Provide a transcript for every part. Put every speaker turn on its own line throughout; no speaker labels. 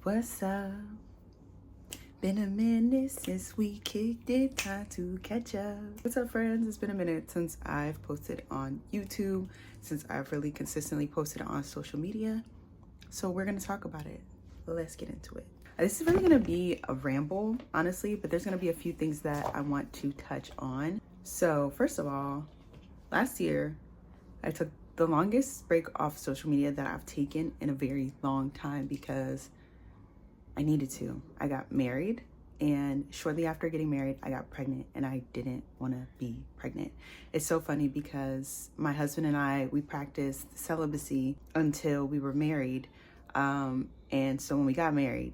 What's up? Been a minute since we kicked it, time to catch up. What's up, friends? It's been a minute since I've posted on YouTube, since I've really consistently posted on social media. So we're gonna talk about it. Let's get into it. This is really gonna be a ramble, honestly, but there's gonna be a few things that I want to touch on. So first of all, last year, I took the longest break off social media that I've taken in a very long time because I needed to. I got married, and shortly after getting married, I got pregnant, and I didn't want to be pregnant. It's so funny because my husband and I, we practiced celibacy until we were married. And so when we got married,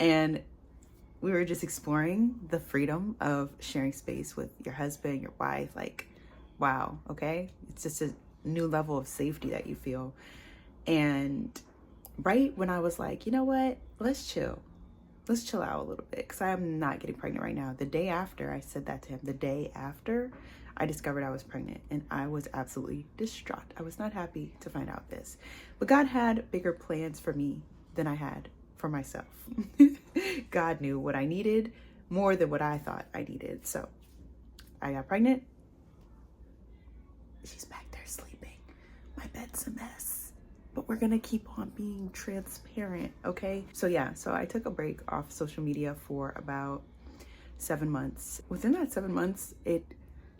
and we were just exploring the freedom of sharing space with your husband, your wife. Like, wow, okay? It's just a new level of safety that you feel. And right when I was like, you know what, let's chill out a little bit, because I am not getting pregnant right now. The day after I said that to him, the day after I discovered I was pregnant, and I was absolutely distraught. I was not happy to find out this, but God had bigger plans for me than I had for myself. God knew what I needed more than what I thought I needed. So I got pregnant. She's back there sleeping. My bed's a mess, but we're gonna keep on being transparent, okay? So I took a break off social media for about 7 months. Within that 7 months, it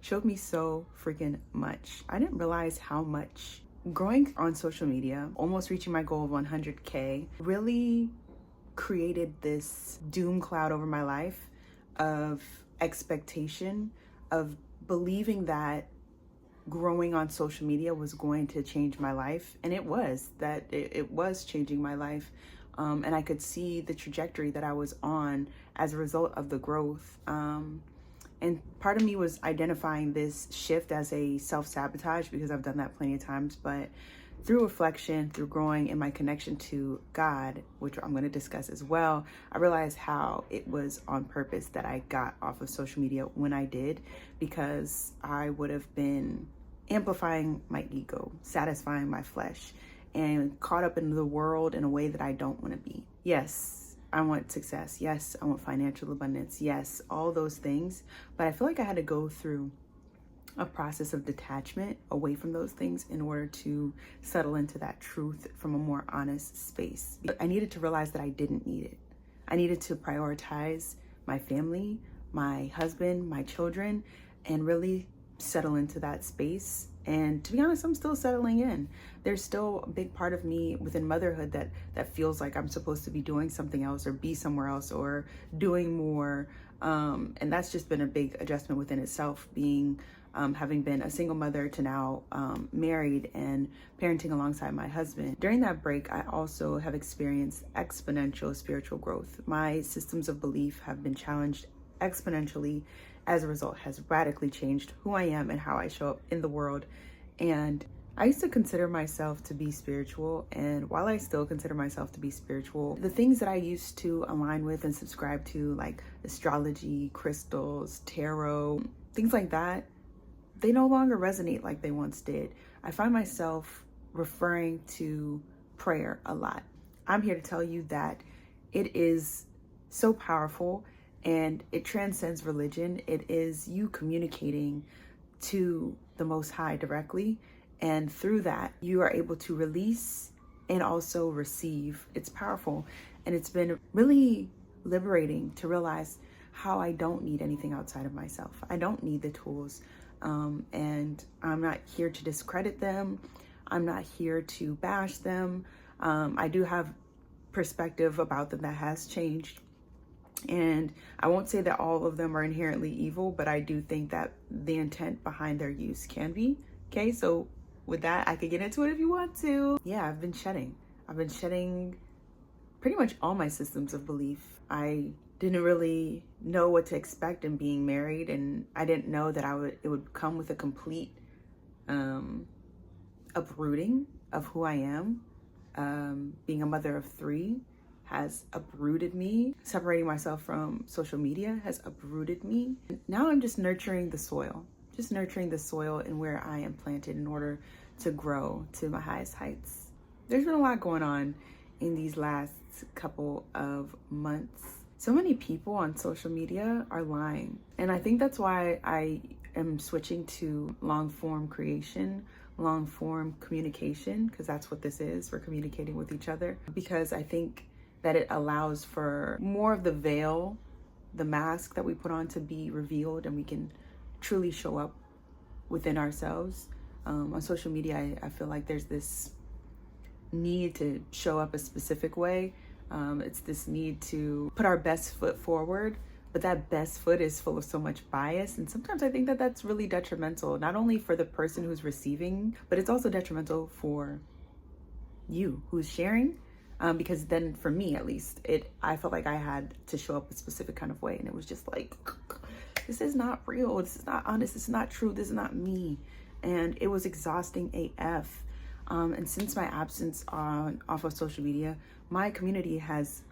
showed me so freaking much. I didn't realize how much growing on social media, almost reaching my goal of 100K, really created this doom cloud over my life of expectation, of believing that growing on social media was going to change my life. And it was changing my life. And I could see the trajectory that I was on as a result of the growth. And part of me was identifying this shift as a self-sabotage, because I've done that plenty of times. But through reflection, through growing in my connection to God, which I'm going to discuss as well, I realized how it was on purpose that I got off of social media when I did, because I would have been amplifying my ego, satisfying my flesh, and caught up in the world in a way that I don't want to be. Yes, I want success. Yes, I want financial abundance. Yes, all those things. But I feel like I had to go through a process of detachment away from those things in order to settle into that truth from a more honest space. But I needed to realize that I didn't need it. I needed to prioritize my family, my husband, my children, and really settle into that space. And to be honest, I'm still settling in. There's still a big part of me within motherhood that feels like I'm supposed to be doing something else, or be somewhere else, or doing more. And that's just been a big adjustment within itself, being having been a single mother to now married and parenting alongside my husband. During that break, I also have experienced exponential spiritual growth. My systems of belief have been challenged exponentially. As a result, has radically changed who I am and how I show up in the world. And I used to consider myself to be spiritual, and while I still consider myself to be spiritual, the things that I used to align with and subscribe to, like astrology, crystals, tarot, things like that, they no longer resonate like they once did. I find myself referring to prayer a lot. I'm here to tell you that it is so powerful, and it transcends religion. It is you communicating to the Most High directly. And through that, you are able to release and also receive. It's powerful. And it's been really liberating to realize how I don't need anything outside of myself. I don't need the tools. And I'm not here to discredit them. I'm not here to bash them. I do have perspective about them that has changed. And I won't say that all of them are inherently evil, but I do think that the intent behind their use can be. Okay, so with that, I could get into it if you want to. Yeah, I've been shedding pretty much all my systems of belief. I didn't really know what to expect in being married, and I didn't know that it would come with a complete uprooting of who I am. Being a mother of 3 has uprooted me. Separating myself from social media has uprooted me. Now I'm just nurturing the soil and where I am planted in order to grow to my highest heights. There's been a lot going on in these last couple of months. So many people on social media are lying. And I think that's why I am switching to long form creation, long form communication, because that's what this is. We're communicating with each other. Because I think that it allows for more of the veil, the mask that we put on to be revealed, and we can truly show up within ourselves. On social media, I feel like there's this need to show up a specific way. It's this need to put our best foot forward, but that best foot is full of so much bias. And sometimes I think that that's really detrimental, not only for the person who's receiving, but it's also detrimental for you who's sharing. Because then for me, at least, I felt like I had to show up a specific kind of way. And it was just like, this is not real. This is not honest. This is not true. This is not me. And it was exhausting AF. And since my absence off of social media, my community has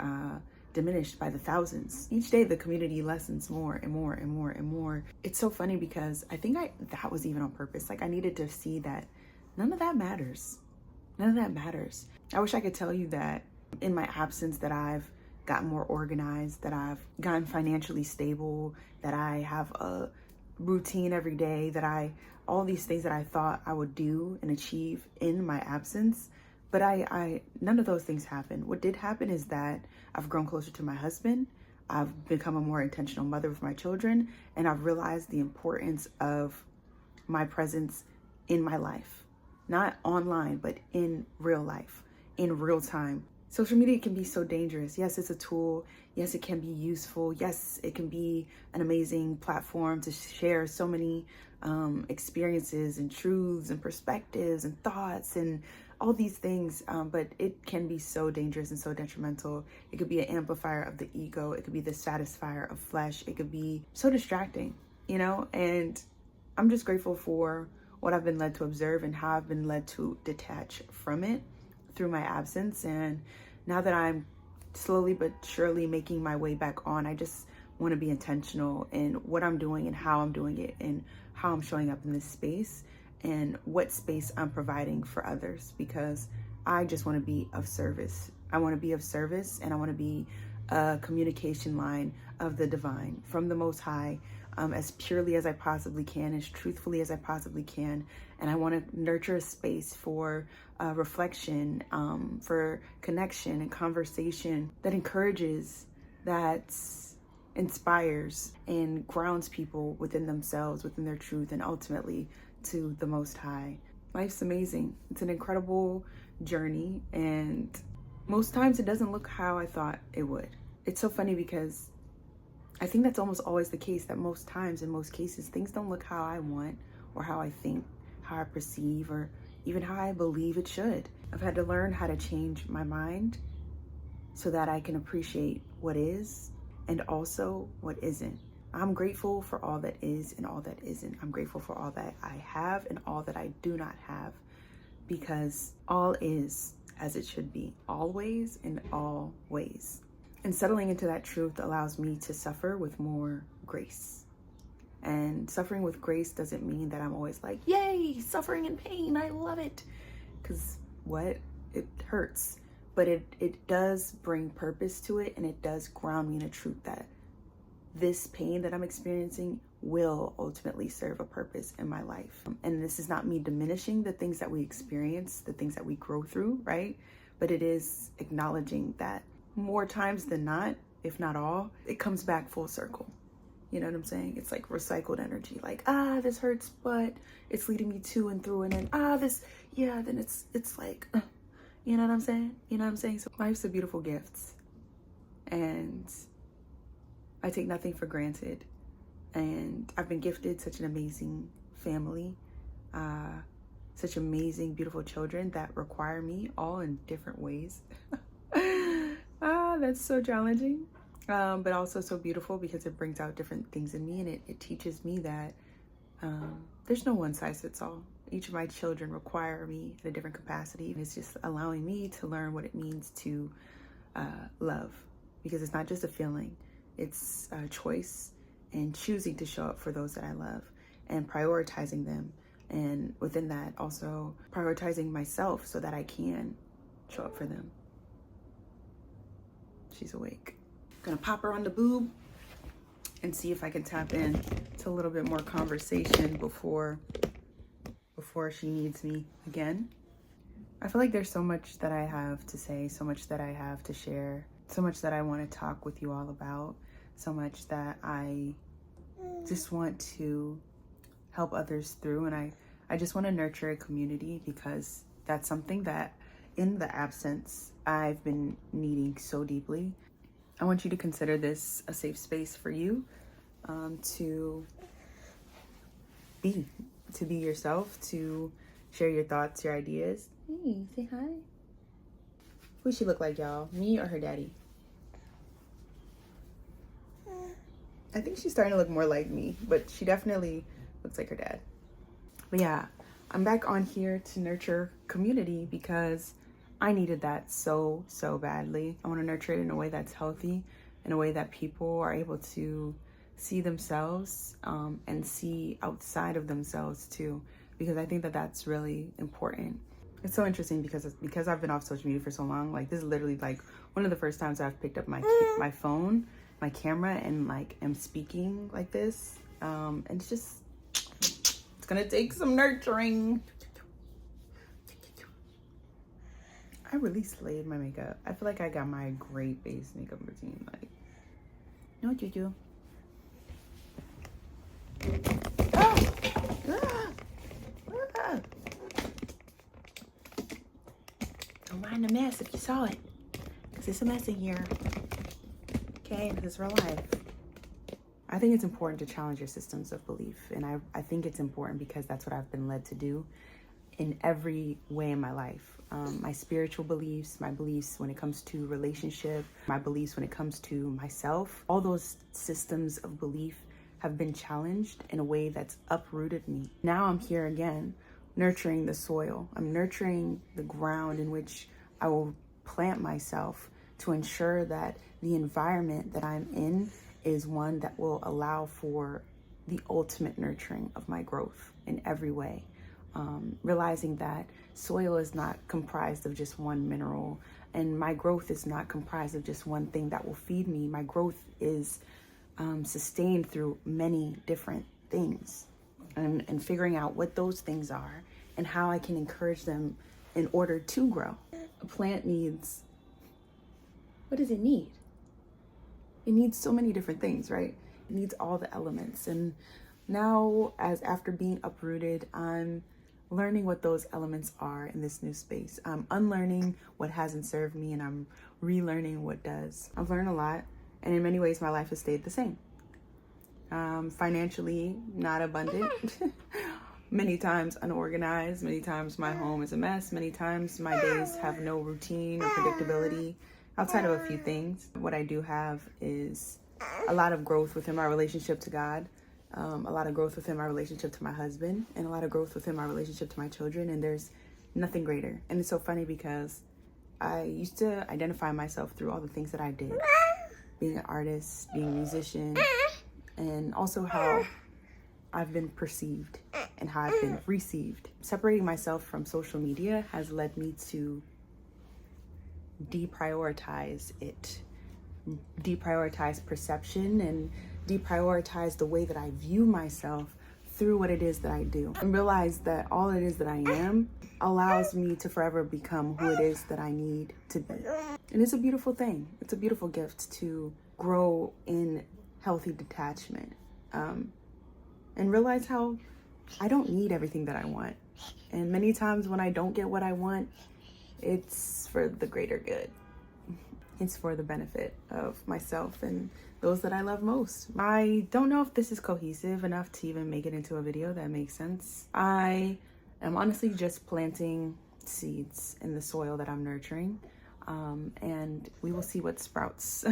diminished by the thousands. Each day, the community lessens more and more and more and more. It's so funny because I think that was even on purpose. Like, I needed to see that none of that matters. None of that matters. I wish I could tell you that in my absence that I've gotten more organized, that I've gotten financially stable, that I have a routine every day, that all these things that I thought I would do and achieve in my absence. But none of those things happened. What did happen is that I've grown closer to my husband. I've become a more intentional mother with my children, and I've realized the importance of my presence in my life, not online, but in real life, in real time. Social media can be so dangerous. Yes, it's a tool. Yes, it can be useful. Yes, it can be an amazing platform to share so many experiences and truths and perspectives and thoughts and all these things. But it can be so dangerous and so detrimental. It could be an amplifier of the ego. It could be the satisfier of flesh. It could be so distracting, and I'm just grateful for what I've been led to observe and how I've been led to detach from it through my absence. And now that I'm slowly but surely making my way back on, I just want to be intentional in what I'm doing and how I'm doing it and how I'm showing up in this space and what space I'm providing for others, because I just want to be of service. I want to be of service, and I want to be a communication line of the divine from the Most High, as purely as I possibly can, as truthfully as I possibly can. And I want to nurture a space for reflection, for connection and conversation that encourages, that inspires and grounds people within themselves, within their truth, and ultimately to the Most High. Life's amazing. It's an incredible journey, and most times it doesn't look how I thought it would. It's so funny because I think that's almost always the case, that most times, in most cases, things don't look how I want or how I think, how I perceive, or even how I believe it should. I've had to learn how to change my mind so that I can appreciate what is and also what isn't. I'm grateful for all that is and all that isn't. I'm grateful for all that I have and all that I do not have, because all is as it should be, always and all ways. And settling into that truth allows me to suffer with more grace. And suffering with grace doesn't mean that I'm always like, yay, suffering and pain, I love it. Because it hurts. But it does bring purpose to it, and it does ground me in a truth that this pain that I'm experiencing will ultimately serve a purpose in my life. And this is not me diminishing the things that we experience, the things that we grow through, right? But it is acknowledging that more times than not, if not all, it comes back full circle. You know what I'm saying? It's like recycled energy. Like, this hurts, but it's leading me to and through. And then, then it's like, you know what I'm saying? You know what I'm saying? So life's a beautiful gift. And I take nothing for granted. And I've been gifted such an amazing family, such amazing, beautiful children that require me all in different ways. That's so challenging, but also so beautiful, because it brings out different things in me, and it teaches me that there's no one size fits all. Each of my children require me at a different capacity, and it's just allowing me to learn what it means to love, because it's not just a feeling, it's a choice, and choosing to show up for those that I love and prioritizing them. And within that, also prioritizing myself so that I can show up for them. She's awake. Gonna pop her on the boob and see if I can tap in to a little bit more conversation before she needs me again. I feel like there's so much that I have to say, so much that I have to share, so much that I want to talk with you all about, so much that I just want to help others through. And I just want to nurture a community, because that's something that in the absence I've been needing so deeply. I want you to consider this a safe space for you to be yourself, to share your thoughts, your ideas. Hey, say hi. Who she look like, y'all? Me or her daddy? I think she's starting to look more like me, but she definitely looks like her dad. But yeah, I'm back on here to nurture community because I needed that so badly. I want to nurture it in a way that's healthy, in a way that people are able to see themselves and see outside of themselves too, because I think that that's really important. It's so interesting because I've been off social media for so long. Like, this is literally like one of the first times I've picked up my phone, my camera, and like am speaking like this. And it's gonna take some nurturing. I really slayed my makeup. I feel like I got my great base makeup routine. Like, no, Juju. Don't mind the mess if you saw it, because it's a mess in here. Okay, this is real life. I think it's important to challenge your systems of belief, and I think it's important because that's what I've been led to do in every way in my life. My spiritual beliefs, my beliefs when it comes to relationship, my beliefs when it comes to myself, all those systems of belief have been challenged in a way that's uprooted me. Now I'm here again, nurturing the soil. I'm nurturing the ground in which I will plant myself to ensure that the environment that I'm in is one that will allow for the ultimate nurturing of my growth in every way. Realizing that soil is not comprised of just one mineral, and my growth is not comprised of just one thing that will feed me. My growth is sustained through many different things, and figuring out what those things are and how I can encourage them in order to grow. A plant needs, what does it need? It needs so many different things, right? It needs all the elements. And now, after being uprooted, I'm learning what those elements are in this new space. I'm unlearning what hasn't served me, and I'm relearning what does. I've learned a lot, and in many ways my life has stayed the same. Financially not abundant, many times unorganized, many times my home is a mess, many times my days have no routine or predictability outside of a few things. What I do have is a lot of growth within my relationship to God, a lot of growth within my relationship to my husband, and a lot of growth within my relationship to my children, and there's nothing greater. And it's so funny because I used to identify myself through all the things that I did, being an artist, being a musician, and also how I've been perceived and how I've been received. Separating myself from social media has led me to deprioritize it, deprioritize perception, and deprioritize the way that I view myself through what it is that I do, and realize that all it is that I am allows me to forever become who it is that I need to be. And it's a beautiful thing. It's a beautiful gift to grow in healthy detachment, and realize how I don't need everything that I want. And many times when I don't get what I want, it's for the greater good. It's for the benefit of myself and those that I love most. I don't know if this is cohesive enough to even make it into a video that makes sense. I am honestly just planting seeds in the soil that I'm nurturing, and we will see what sprouts.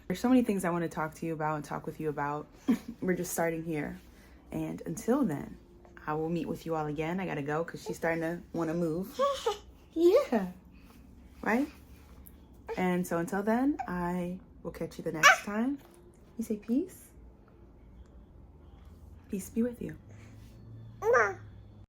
There's so many things I want to talk to you about and talk with you about. We're just starting here. And until then, I will meet with you all again. I gotta go because she's starting to want to move. Yeah. Right? And so until then, I will catch you the next time. You say peace? Peace be with you.